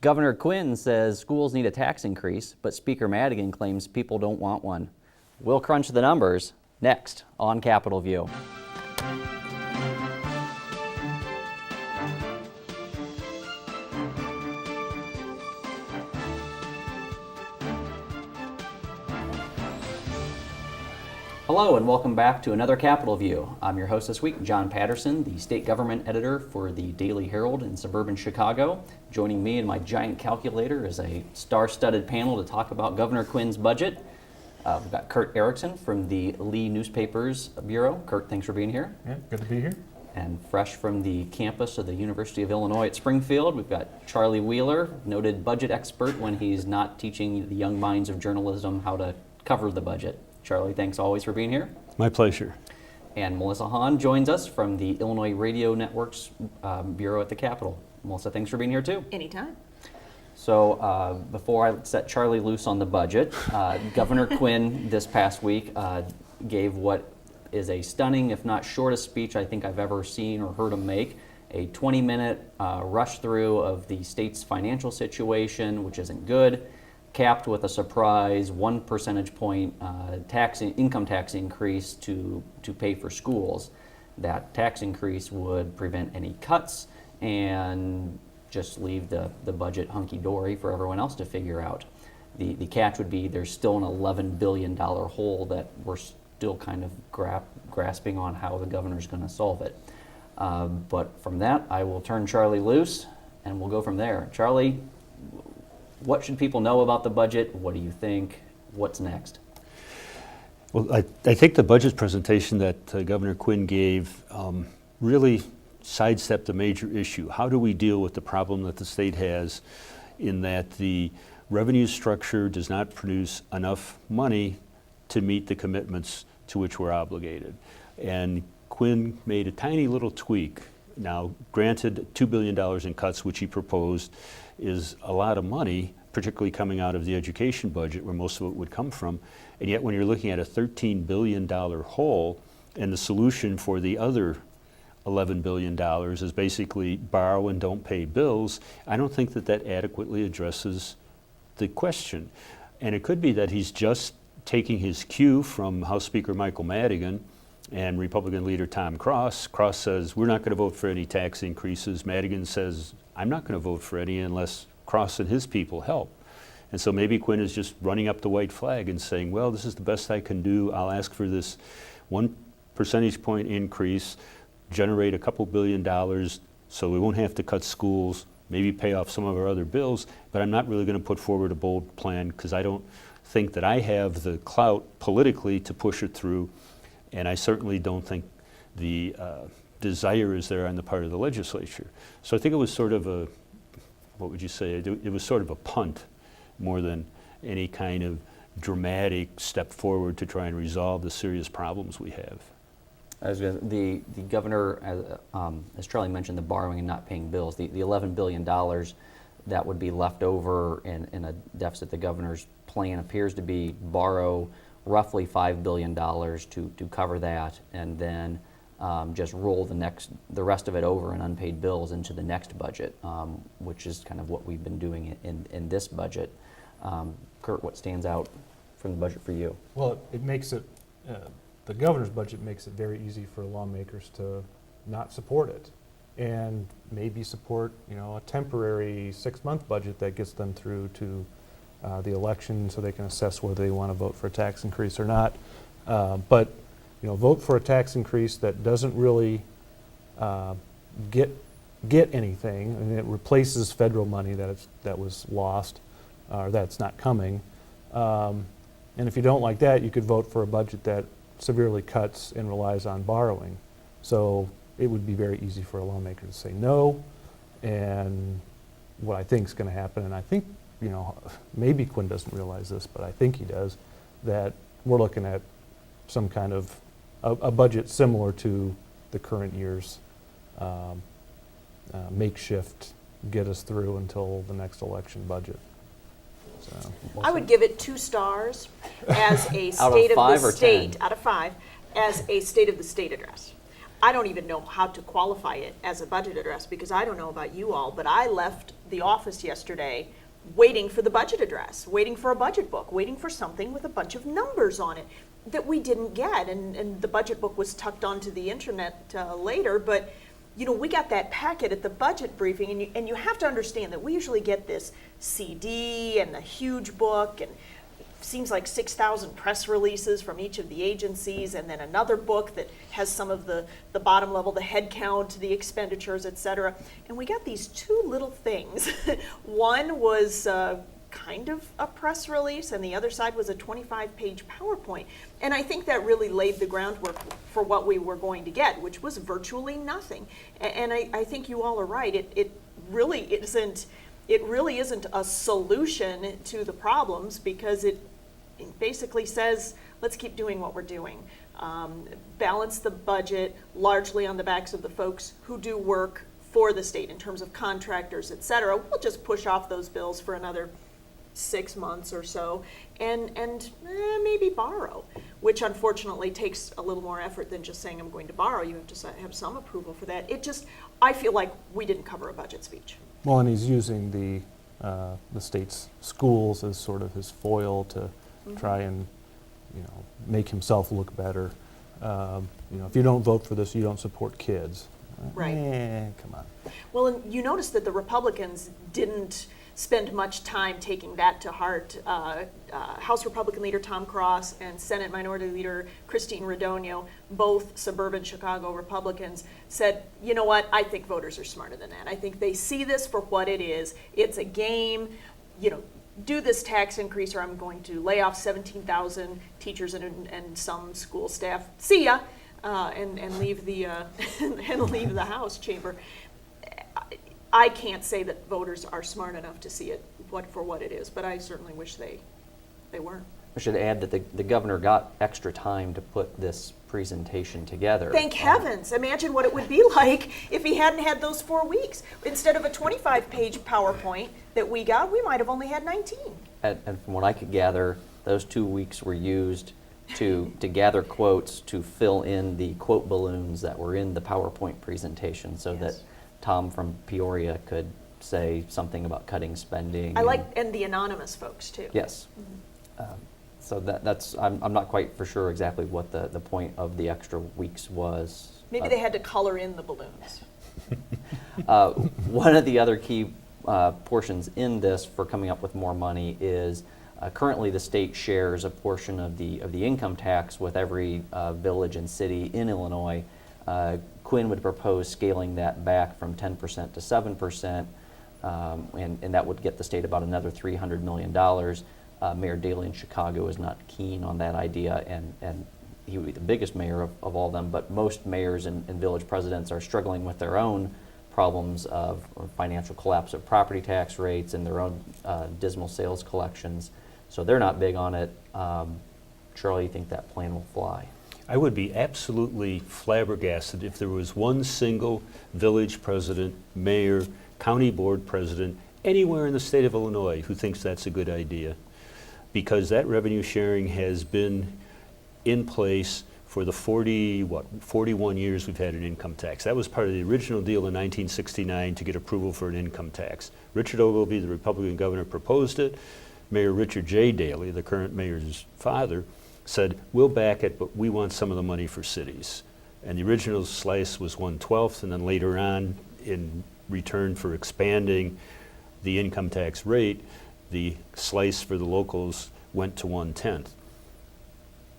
Governor Quinn says schools need a tax increase, but Speaker Madigan claims people don't want one. We'll crunch the numbers next on CapitolView. Hello and welcome back to another CapitolView. I'm your host this week, John Patterson, the state government editor for the Daily Herald in suburban Chicago. Joining me in my giant calculator is a star-studded panel to talk about Governor Quinn's budget. We've got Kurt Erickson from the Lee Newspapers Bureau. Kurt, thanks for being here. Yeah, good to be here. And fresh from the campus of the University of Illinois at Springfield, we've got Charlie Wheeler, noted budget expert when he's not teaching the young minds of journalism how to cover the budget. Charlie, thanks always for being here. My pleasure. And Melissa Hahn joins us from the Illinois Radio Network's Bureau at the Capitol. Melissa, thanks for being here too. Anytime. So before I set Charlie loose on the budget, Governor Quinn this past week gave what is a stunning, if not shortest speech I think I've ever seen or heard him make. A 20-minute rush through of the state's financial situation, which isn't good, capped with a surprise 1 percentage point income tax increase to pay for schools. That tax increase would prevent any cuts and just leave the budget hunky-dory for everyone else to figure out. The catch would be there's still an $11 billion hole that we're still kind of grasping on how the governor's going to solve it. But from that, I will turn Charlie loose and we'll go from there. Charlie, what should people know about the budget? What do you think? What's next? Well, I think the budget presentation that Governor Quinn gave really sidestepped a major issue. How do we deal with the problem that the state has in that the revenue structure does not produce enough money to meet the commitments to which we're obligated? And Quinn made a tiny little tweak. Now, granted, $2 billion in cuts, which he proposed, is a lot of money, particularly coming out of the education budget where most of it would come from. And yet when you're looking at a $13 billion hole and the solution for the other $11 billion is basically borrow and don't pay bills, I don't think that that adequately addresses the question. And it could be that he's just taking his cue from House Speaker Michael Madigan and Republican leader Tom Cross. Cross says, we're not going to vote for any tax increases. Madigan says, I'm not going to vote for any unless Cross and his people help. And so maybe Quinn is just running up the white flag and saying, well, this is the best I can do. I'll ask for this 1 percentage point increase, generate a couple $2 billion so we won't have to cut schools, maybe pay off some of our other bills, but I'm not really going to put forward a bold plan because I don't think that I have the clout politically to push it through. And I certainly don't think the desire is there on the part of the legislature. So I think it was sort of a, what would you say, it was sort of a punt more than any kind of dramatic step forward to try and resolve the serious problems we have. The governor, as Charlie mentioned, the borrowing and not paying bills, the $11 billion that would be left over in a deficit, the governor's plan appears to be borrow roughly $5 billion to cover that, and then just roll the rest of it over in unpaid bills into the next budget, which is kind of what we've been doing in this budget. Kurt, what stands out from the budget for you? Well, it makes it, the governor's budget makes it very easy for lawmakers to not support it and maybe support, a temporary 6-month budget that gets them through to the election so they can assess whether they want to vote for a tax increase or not. But vote for a tax increase that doesn't really get anything, and it replaces federal money that was lost or that's not coming. And if you don't like that, you could vote for a budget that severely cuts and relies on borrowing. So it would be very easy for a lawmaker to say no. And what I think is going to happen, and I think maybe Quinn doesn't realize this, but I think he does, that we're looking at some kind of a budget similar to the current year's makeshift, get us through until the next election budget. So, I would give it 2 stars as a Out of state of 5 the or state, 10? out of 5, as a state of the state address. I don't even know how to qualify it as a budget address because I don't know about you all, but I left the office yesterday waiting for the budget address, waiting for a budget book, waiting for something with a bunch of numbers on it that we didn't get. And the budget book was tucked onto the internet later, but you know, we got that packet at the budget briefing, and you have to understand that we usually get this CD and a huge book, and seems like 6,000 press releases from each of the agencies, and then another book that has some of the bottom level, the head count, the expenditures, et cetera. And we got these two little things. One was kind of a press release, and the other side was a 25-page PowerPoint. And I think that really laid the groundwork for what we were going to get, which was virtually nothing. And I think you all are right. It really isn't a solution to the problems, because it basically says, let's keep doing what we're doing. Balance the budget largely on the backs of the folks who do work for the state in terms of contractors, et cetera. We'll just push off those bills for another 6 months or so, and maybe borrow, which unfortunately takes a little more effort than just saying I'm going to borrow. You have to have some approval for that. I feel like we didn't cover a budget speech. Well, and he's using the state's schools as sort of his foil to try and, you know, make himself look better. You know, if you don't vote for this, you don't support kids. Right. Come on. Well, and you notice that the Republicans didn't spend much time taking that to heart. House Republican leader Tom Cross and Senate Minority Leader Christine Radogno, both suburban Chicago Republicans, said, you know what, I think voters are smarter than that. I think they see this for what it is. It's a game, you know, do this tax increase or I'm going to lay off 17,000 teachers and some school staff. See ya. And leave the and leave the House chamber. I can't say that voters are smart enough to see it for what it is, but I certainly wish they weren't. I should add that the governor got extra time to put this presentation together. Thank heavens. Imagine what it would be like if he hadn't had those 4 weeks. Instead of a 25-page PowerPoint that we got, we might have only had 19. And from what I could gather, those 2 weeks were used to gather quotes to fill in the quote balloons that were in the PowerPoint presentation, so that Tom from Peoria could say something about cutting spending. And the anonymous folks too. Yes. So that's I'm not quite for sure exactly what the point of the extra weeks was. Maybe they had to color in the balloons. One of the other key portions in this for coming up with more money is currently the state shares a portion of the income tax with every village and city in Illinois. Quinn would propose scaling that back from 10% to 7%, and that would get the state about another $300 million. Mayor Daley in Chicago is not keen on that idea, and he would be the biggest mayor of all of them, but most mayors and village presidents are struggling with their own problems of financial collapse of property tax rates and their own dismal sales collections, so they're not big on it. Charlie, you think that plan will fly? I would be absolutely flabbergasted if there was one single village president, mayor, county board president, anywhere in the state of Illinois who thinks that's a good idea. Because that revenue sharing has been in place for the 41 years we've had an income tax. That was part of the original deal in 1969 to get approval for an income tax. Richard Ogilvie, the Republican governor, proposed it. Mayor Richard J. Daley, the current mayor's father, said, we'll back it, but we want some of the money for cities. And the original slice was 1/12, and then later on, in return for expanding the income tax rate, the slice for the locals went to 1/10.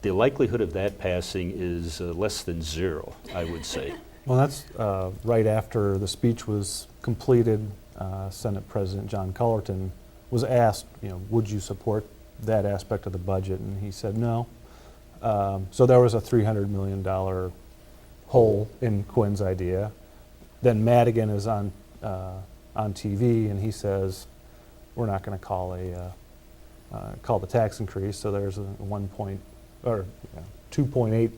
The likelihood of that passing is less than zero, I would say. Well, that's right after the speech was completed. Senate President John Cullerton was asked, you know, would you support that aspect of the budget? And he said no. So there was a $300 million hole in Quinn's idea. Then Madigan is on TV and he says, we're not going to call the tax increase. So there's a $2.8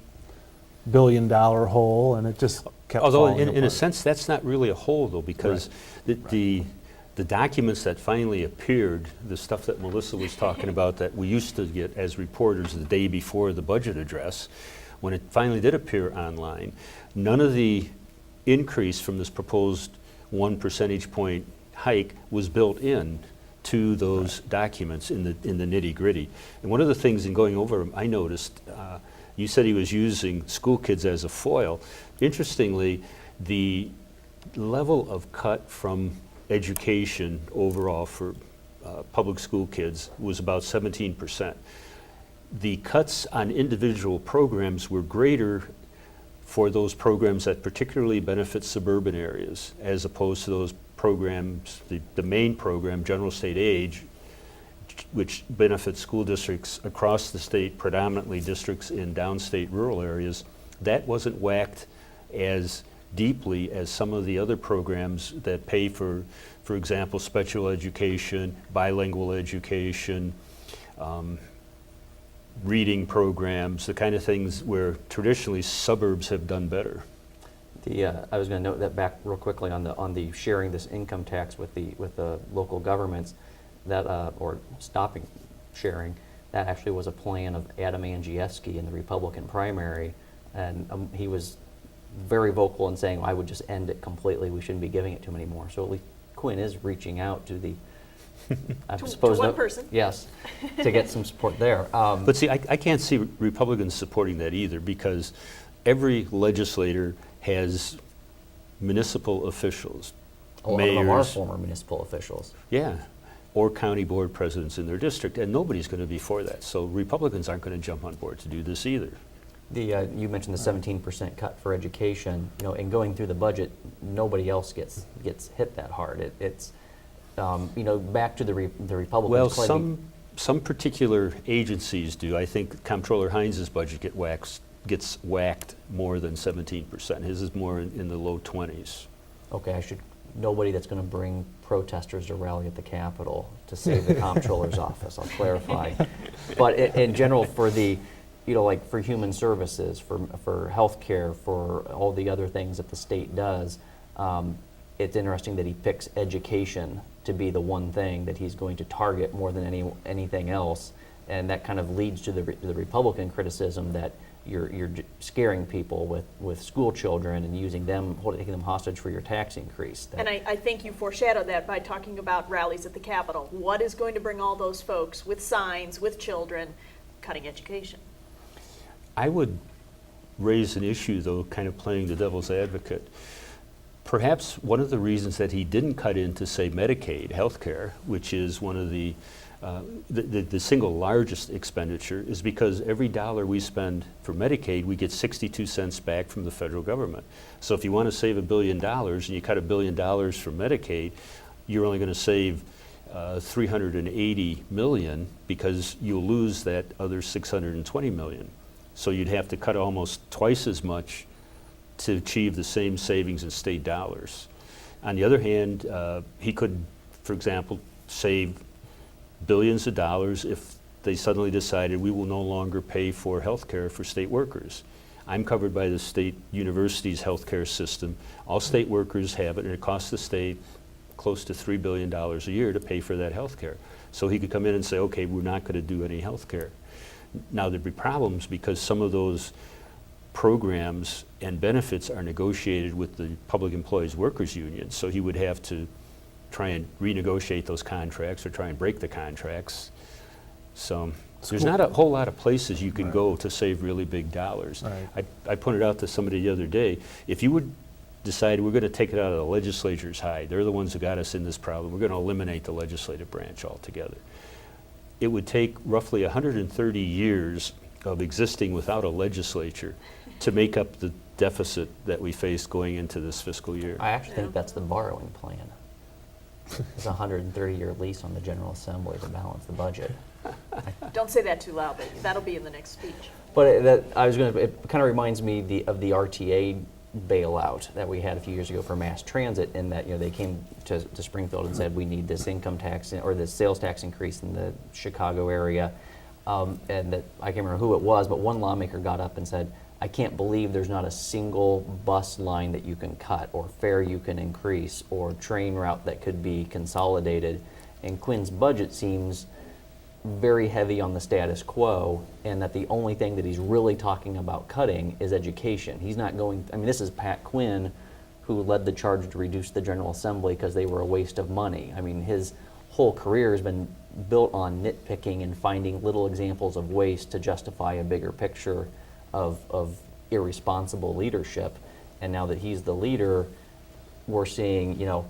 billion hole, and it just kept Although falling in a apart. sense, that's not really a hole, though, because the documents that finally appeared, the stuff that Melissa was talking about that we used to get as reporters the day before the budget address, when it finally did appear online, none of the increase from this proposed 1 percentage point hike was built in to those documents in the nitty-gritty. And one of the things in going over them, I noticed, you said he was using school kids as a foil. Interestingly, the level of cut from education overall for public school kids was about 17%. The cuts on individual programs were greater for those programs that particularly benefit suburban areas, as opposed to those programs, the main program, general state aid, which benefits school districts across the state, predominantly districts in downstate rural areas. That wasn't whacked as deeply as some of the other programs that pay for example, special education, bilingual education, reading programs, the kind of things where traditionally suburbs have done better. I was going to note that back real quickly on the sharing this income tax with the local governments, that or stopping sharing. That actually was a plan of Adam Andrzejewski in the Republican primary, and he was very vocal in saying, I would just end it completely. We shouldn't be giving it to him anymore. So at least Quinn is reaching out to the, I suppose, one person. Yes, to get some support there. But see, I can't see Republicans supporting that either, because every legislator has municipal officials, A lot of them are mayors, former municipal officials. yeah, or county board presidents in their district, and nobody's going to be for that. So Republicans aren't going to jump on board to do this either. You mentioned the 17% cut for education. In going through the budget, nobody else gets hit that hard. It's back to the Republicans. Well, some particular agencies do. I think Comptroller Heinz's budget gets whacked more than 17%. His is more in the low 20s. Okay, nobody that's going to bring protesters to rally at the Capitol to save the comptroller's office. I'll clarify. But in general, for the like for human services, for health care, for all the other things that the state does, it's interesting that he picks education to be the one thing that he's going to target more than anything else, and that kind of leads to the Republican criticism that you're scaring people with school children and taking them hostage for your tax increase. And I think you foreshadowed that by talking about rallies at the Capitol. What is going to bring all those folks with signs, with children, cutting education? I would raise an issue, though, kind of playing the devil's advocate. Perhaps one of the reasons that he didn't cut into, say, Medicaid healthcare, which is one of the single largest expenditure, is because every dollar we spend for Medicaid, we get 62 cents back from the federal government. So if you want to save $1 billion and you cut $1 billion from Medicaid, you're only going to save $380 million, because you'll lose that other $620 million. So you'd have to cut almost twice as much to achieve the same savings in state dollars. On the other hand, he could, for example, save billions of dollars if they suddenly decided we will no longer pay for health care for state workers. I'm covered by the state university's health care system. All state workers have it, and it costs the state close to $3 billion a year to pay for that health care. So he could come in and say, okay, we're not going to do any health care. Now, there'd be problems because some of those programs and benefits are negotiated with the Public Employees Workers Union, so he would have to try and renegotiate those contracts or try and break the contracts. So there's not a whole lot of places you can go to save really big dollars. Right. I pointed out to somebody the other day, if you would decide we're going to take it out of the legislature's hide, they're the ones who got us in this problem, we're going to eliminate the legislative branch altogether. It would take roughly 130 years of existing without a legislature to make up the deficit that we face going into this fiscal year. I actually think that's the borrowing plan. It's a 130-year lease on the General Assembly to balance the budget. Don't say that too loudly. That'll be in the next speech. But it kind of reminds me of the RTA bailout that we had a few years ago for mass transit, in that they came to Springfield and said we need this income tax or this sales tax increase in the Chicago area, and that I can't remember who it was, but one lawmaker got up and said, I can't believe there's not a single bus line that you can cut or fare you can increase or train route that could be consolidated. And Quinn's budget seems very heavy on the status quo, and that the only thing that he's really talking about cutting is education. He's not going, this is Pat Quinn, who led the charge to reduce the General Assembly because they were a waste of money. I mean, his whole career has been built on nitpicking and finding little examples of waste to justify a bigger picture of irresponsible leadership. And now that he's the leader, we're seeing, you know,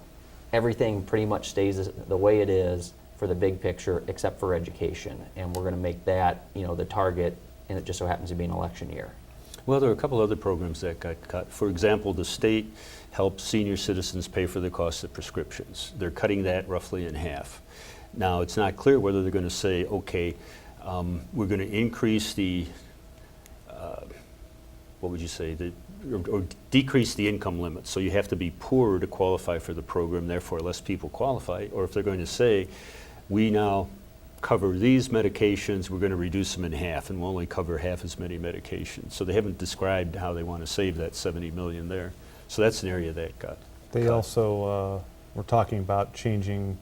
everything pretty much stays the way it is for the big picture except for education. And we're going to make that, you know, the target, and it just so happens to be an election year. Well, there are a couple other programs that got cut. For example, the state helps senior citizens pay for the cost of prescriptions. They're cutting that roughly in half. Now, it's not clear whether they're going to say, okay, we're going to increase the, what would you say, or decrease the income limit. So you have to be poorer to qualify for the program, therefore less people qualify. Or if they're going to say, we now cover these medications, we're going to reduce them in half, and we'll only cover half as many medications. So they haven't described how they want to save that 70 million there. So that's an area that got They cut. also were talking about changing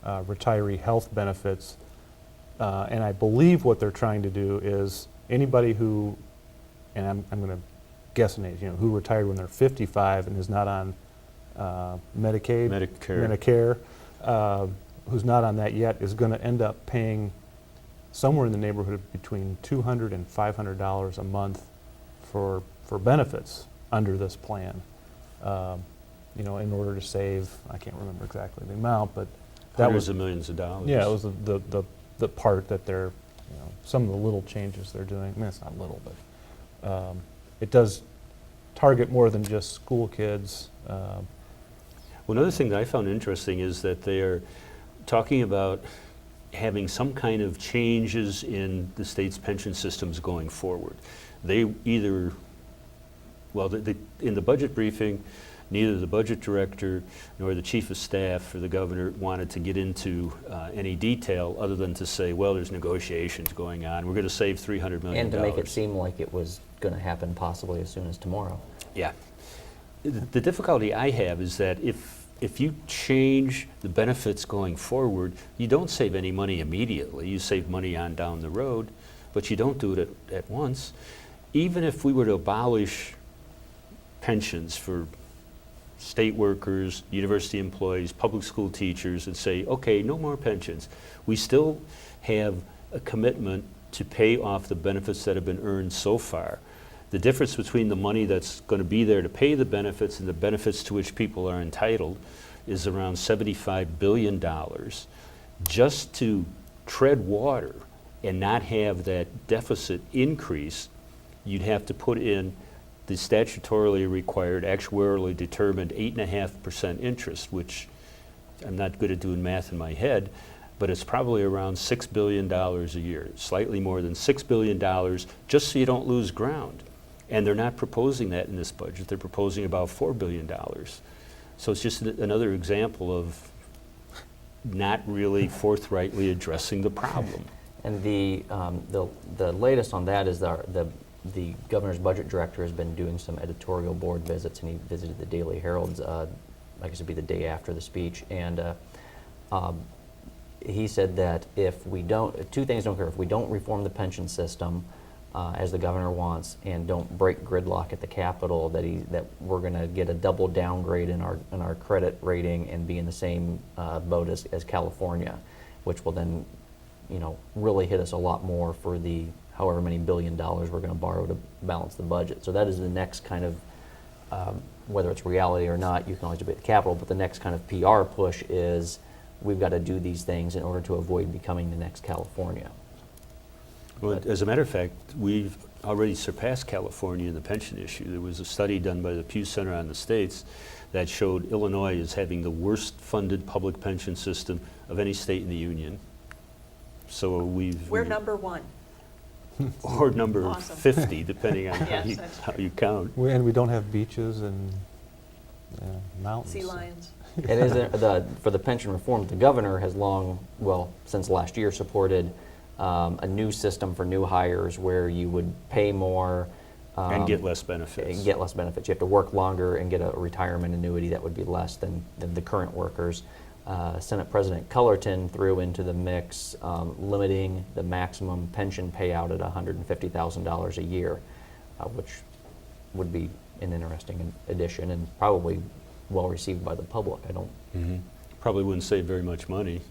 retiree health benefits, and I believe what they're trying to do is anybody who, and I'm going to guess an age, you know, who retired when they're 55 and is not on Medicaid, Medicare, who's not on that yet, is going to end up paying somewhere in the neighborhood of between $200 and $500 a month for benefits under this plan. You know, in order to save, I can't remember exactly the amount, but that Hundreds was, of millions of dollars. yeah, it was the part that they're, you know, some of the little changes they're doing. I mean, it's not little, but it does target more than just school kids. Well, another thing that I found interesting is that they are talking about having some kind of changes in the state's pension systems going forward. They either, well, in the budget briefing, neither the budget director nor the chief of staff for the governor wanted to get into any detail other than to say, well, there's negotiations going on. We're going to save $300 million. And to make it seem like it was going to happen possibly as soon as tomorrow. Yeah. The difficulty I have is that if you change the benefits going forward, you don't save any money immediately. You save money on down the road, but you don't do it at once. Even if we were to abolish pensions for state workers, university employees, public school teachers, and say, okay, no more pensions, we still have a commitment to pay off the benefits that have been earned so far. The difference between the money that's going to be there to pay the benefits and the benefits to which people are entitled is around $75 billion. Just to tread water and not have that deficit increase, you'd have to put in the statutorily required, actuarially determined 8.5% interest, which I'm not good at doing math in my head, but it's probably around $6 billion a year, slightly more than $6 billion, just so you don't lose ground. And they're not proposing that in this budget. They're proposing about $4 billion. So it's just another example of not really forthrightly addressing the problem. And the latest on that is the governor's budget director has been doing some editorial board visits, and he visited the Daily Herald's, I guess it'd be the day after the speech, and he said that if we don't, two things don't occur. If we don't reform the pension system as the governor wants, and don't break gridlock at the Capitol, that we're going to get a double downgrade in our credit rating and be in the same boat as California, which will then, you know, really hit us a lot more for the however many $1 billion we're going to borrow to balance the budget. So that is the next kind of, whether it's reality or not, you can always debate the Capitol, but the next kind of PR push is we've got to do these things in order to avoid becoming the next California. Well, as a matter of fact, we've already surpassed California in the pension issue. There was a study done by the Pew Center on the States that showed Illinois is having the worst funded public pension system of any state in the union. So We're number one. or number Awesome. 50, depending on Yes, how you count. And we don't have beaches and mountains. Sea lions. It is for the pension reform. The governor has long, well, since last year, supported a new system for new hires where you would pay more And get less benefits. and get less benefits. You have to work longer and get a retirement annuity that would be less than the current workers. Senate President Cullerton threw into the mix limiting the maximum pension payout at $150,000 a year, which would be an interesting addition and probably well received by the public. I don't. Probably wouldn't save very much money.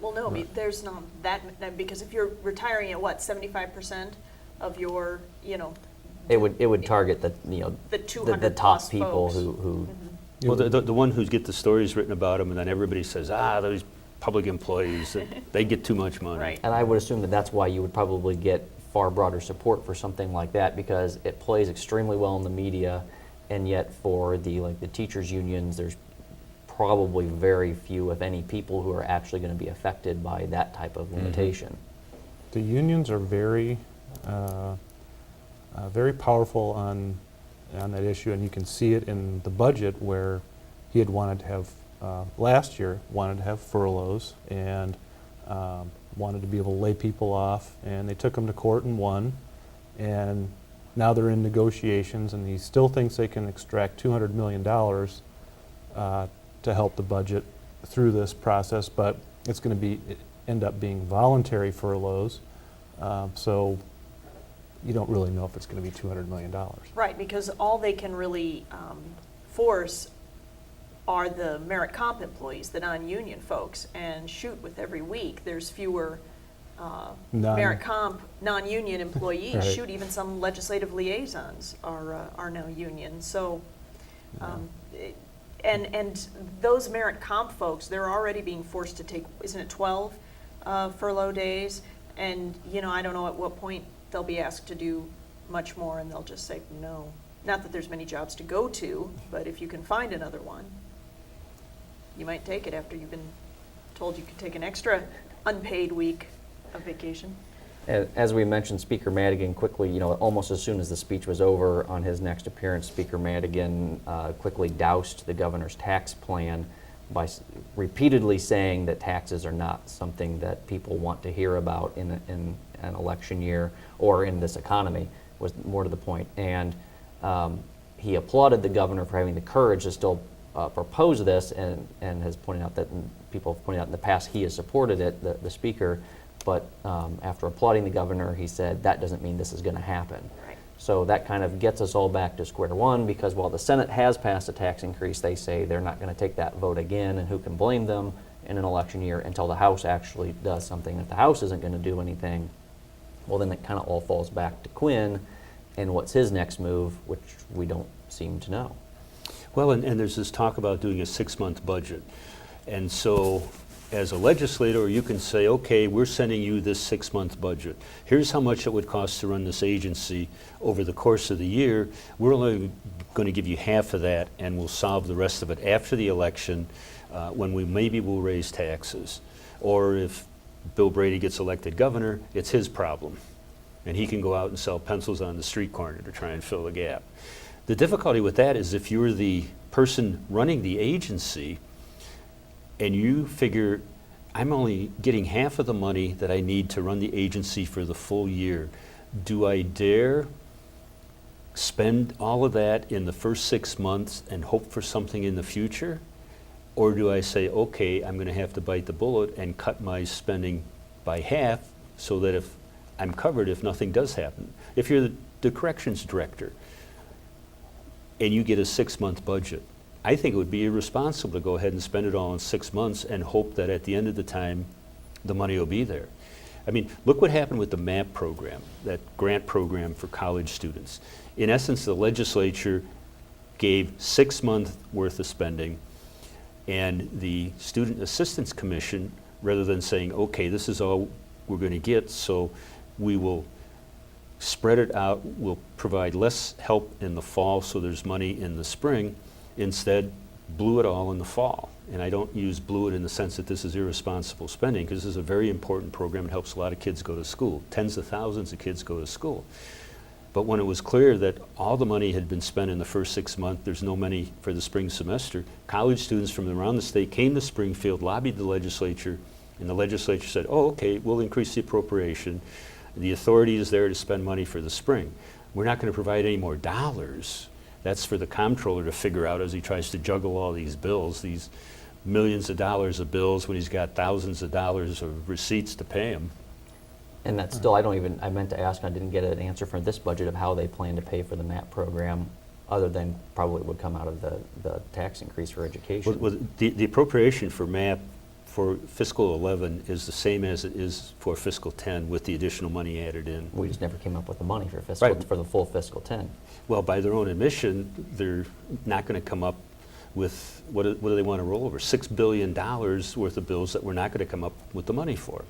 Well, no, there's not that, because if you're retiring at what, 75% of your, It would target the the 200 the top plus people folks. who Well, the one who's get the stories written about them, and then everybody says, those public employees, they get too much money. Right. and I would assume that that's why you would probably get far broader support for something like that, because it plays extremely well in the media, and yet for the teachers unions, there's probably very few, if any, people who are actually going to be affected by that type of limitation. The unions are very powerful on that issue, and you can see it in the budget where he had wanted to have, last year, wanted to have furloughs and wanted to be able to lay people off, and they took them to court and won, and now they're in negotiations, and he still thinks they can extract $200 million to help the budget through this process, but it's going to end up being voluntary furloughs, so you don't really know if it's going to be $200 million. Right, because all they can really force are the merit comp employees, the non-union folks, and shoot, with every week, there's fewer merit comp non-union employees. Right. Shoot, even some legislative liaisons are now union. So, and those merit comp folks, they're already being forced to take, isn't it 12 furlough days? And I don't know at what point they'll be asked to do much more, and they'll just say no. Not that there's many jobs to go to, but if you can find another one, you might take it after you've been told you could take an extra unpaid week of vacation. As we mentioned, Speaker Madigan quickly, almost as soon as the speech was over on his next appearance, Speaker Madigan quickly doused the governor's tax plan by repeatedly saying that taxes are not something that people want to hear about in an election year or in this economy, was more to the point. And he applauded the governor for having the courage to still propose this, and has pointed out that, and people have pointed out in the past, he has supported it, the speaker. But after applauding the governor, he said that doesn't mean this is going to happen. Right. So that kind of gets us all back to square one, because while the Senate has passed a tax increase, they say they're not going to take that vote again, and who can blame them in an election year until the House actually does something. If the House isn't going to do anything, well, then it kind of all falls back to Quinn and what's his next move, which we don't seem to know. Well, and there's this talk about doing a 6-month budget. And so as a legislator, you can say, okay, we're sending you this 6-month budget. Here's how much it would cost to run this agency over the course of the year. We're only going to give you half of that, and we'll solve the rest of it after the election, when we maybe will raise taxes. Or if Bill Brady gets elected governor, it's his problem, and he can go out and sell pencils on the street corner to try and fill the gap. The difficulty with that is if you're the person running the agency and you figure, I'm only getting half of the money that I need to run the agency for the full year, do I dare spend all of that in the first 6 months and hope for something in the future? Or do I say, okay, I'm going to have to bite the bullet and cut my spending by half so that if I'm covered if nothing does happen? If you're the corrections director and you get a 6-month budget, I think it would be irresponsible to go ahead and spend it all in 6 months and hope that at the end of the time the money will be there. I mean, look what happened with the MAP program, that grant program for college students. In essence, the legislature gave 6 months worth of spending, and the Student Assistance Commission, rather than saying, okay, this is all we're going to get, so we will spread it out, we'll provide less help in the fall so there's money in the spring, instead blew it all in the fall. And I don't use blew it in the sense that this is irresponsible spending, because this is a very important program. It helps a lot of kids go to school. Tens of thousands of kids go to school. But when it was clear that all the money had been spent in the first 6 months, there's no money for the spring semester, college students from around the state came to Springfield, lobbied the legislature, and the legislature said, oh, okay, we'll increase the appropriation. The authority is there to spend money for the spring. We're not going to provide any more dollars. That's for the comptroller to figure out as he tries to juggle all these bills, these millions of dollars of bills, when he's got thousands of dollars of receipts to pay them. And that's still, I meant to ask, I didn't get an answer for this budget of how they plan to pay for the MAP program other than probably would come out of the tax increase for education. Well, the appropriation for MAP for fiscal 11 is the same as it is for fiscal 10 with the additional money added in. We just never came up with the money for fiscal, Right. for the full fiscal 10. Well, by their own admission, they're not going to come up with, what do they want to roll over? $6 billion worth of bills that we're not going to come up with the money for.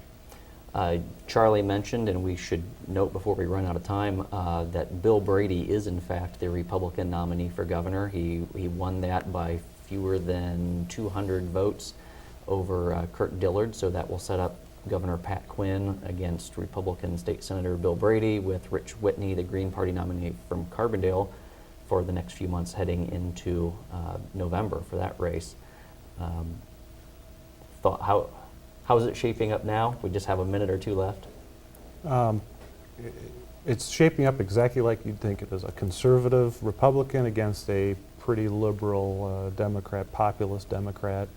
Charlie mentioned, and we should note before we run out of time, that Bill Brady is in fact the Republican nominee for governor. He won that by fewer than 200 votes over Kurt Dillard, so that will set up Governor Pat Quinn against Republican State Senator Bill Brady, with Rich Whitney, the Green Party nominee from Carbondale, for the next few months heading into November for that race. How is it shaping up now? We just have a minute or two left. It's shaping up exactly like you'd think it is. A conservative Republican against a pretty liberal Democrat, populist Democrat.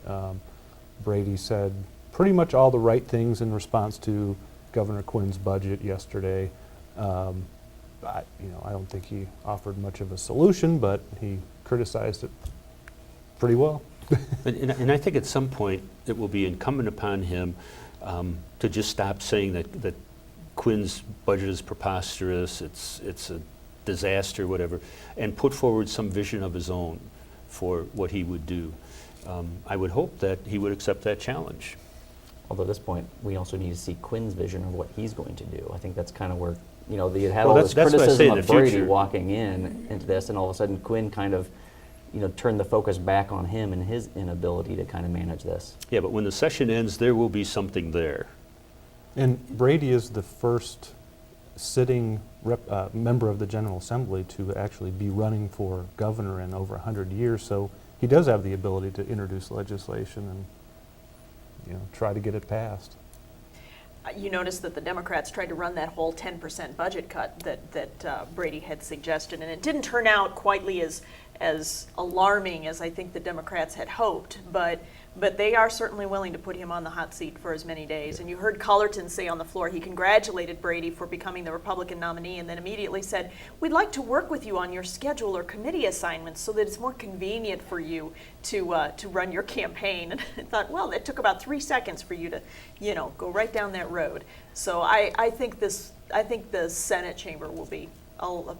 Brady said pretty much all the right things in response to Governor Quinn's budget yesterday. I don't think he offered much of a solution, but he criticized it pretty well. And I think at some point it will be incumbent upon him to just stop saying that Quinn's budget is preposterous, it's a disaster, whatever, and put forward some vision of his own for what he would do. I would hope that he would accept that challenge. Although at this point, we also need to see Quinn's vision of what he's going to do. I think that's kind of where, you had Well, all this that's what I say criticism in of the Brady future. walking into this, and all of a sudden Quinn kind of, turned the focus back on him and his inability to kind of manage this. Yeah, but when the session ends, there will be something there. And Brady is the first sitting member of the General Assembly to actually be running for governor in over 100 years, so he does have the ability to introduce legislation and try to get it passed. You notice that the Democrats tried to run that whole 10% budget cut that Brady had suggested, and it didn't turn out quite as alarming as I think the Democrats had hoped, but they are certainly willing to put him on the hot seat for as many days. And you heard Cullerton say on the floor he congratulated Brady for becoming the Republican nominee, and then immediately said, "We'd like to work with you on your schedule or committee assignments so that it's more convenient for you to run your campaign." And I thought, well, that took about 3 seconds for you to, go right down that road. So I think the Senate chamber will be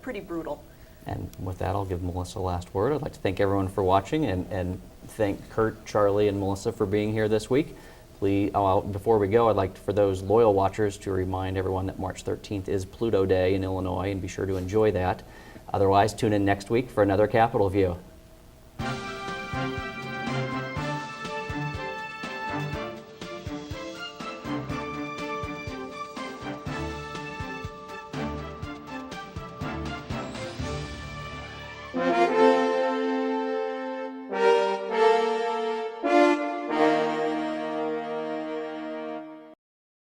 pretty brutal. And with that, I'll give Melissa the last word. I'd like to thank everyone for watching and thank Kurt, Charlie, and Melissa for being here this week. Please, before we go, I'd like for those loyal watchers to remind everyone that March 13th is Pluto Day in Illinois, and be sure to enjoy that. Otherwise, tune in next week for another Capitol View.